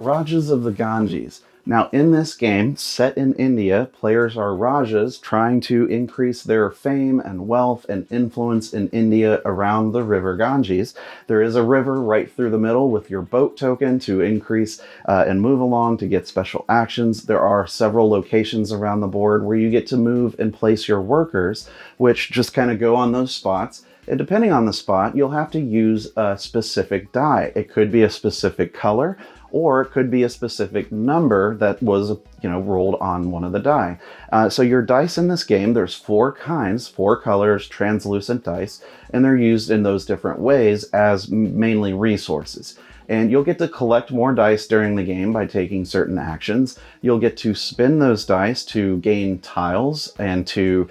Rajas of the Ganges. Now, in this game, set in India, players are Rajas trying to increase their fame and wealth and influence in India around the river Ganges. There is a river right through the middle with your boat token to increase and move along to get special actions. There are several locations around the board where you get to move and place your workers, which just kind of go on those spots. And depending on the spot, you'll have to use a specific die. It could be a specific color, or it could be a specific number that was, rolled on one of the die. So your dice in this game, there's 4 kinds, 4 colors, translucent dice, and they're used in those different ways as mainly resources. And you'll get to collect more dice during the game by taking certain actions. You'll get to spin those dice to gain tiles and to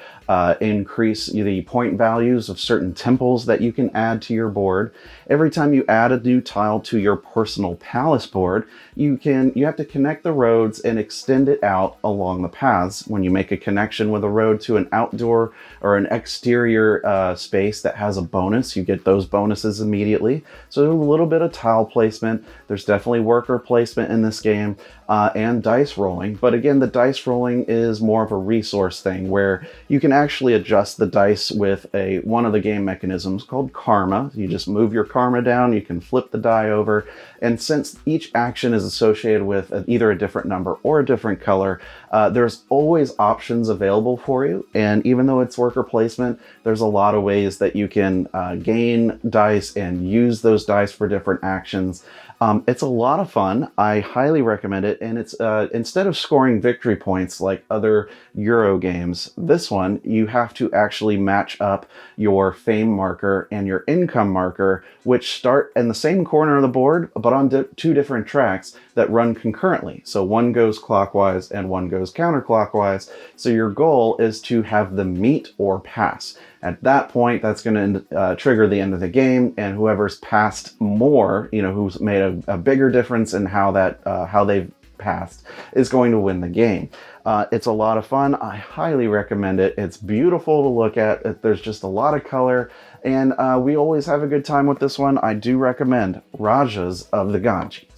increase the point values of certain temples that you can add to your board. Every time you add a new tile to your personal palace board, you have to connect the roads and extend it out along the paths. When you make a connection with a road to an outdoor or an exterior space that has a bonus, you get those bonuses immediately. So a little bit of tile placement. There's definitely worker placement in this game and dice rolling. But again, the dice rolling is more of a resource thing where you can actually adjust the dice with one of the game mechanisms called karma. You just move your karma down, you can flip the die over, and since each action is associated with either a different number or a different color, there's always options available for you. And even though it's worker placement, there's a lot of ways that you can gain dice and use those dice for different actions. It's a lot of fun. I highly recommend it. And it's instead of scoring victory points like other Euro games, this one you have to actually match up your fame marker and your income marker, which start in the same corner of the board, but on 2 different tracks that run concurrently. So one goes clockwise and one goes counterclockwise. So your goal is to have them meet or pass. At that point, that's going to trigger the end of the game, and whoever's passed more, who's made a bigger difference in how they've passed, is going to win the game. It's a lot of fun. I highly recommend it. It's beautiful to look at. There's just a lot of color, and we always have a good time with this one. I do recommend Rajas of the Ganges.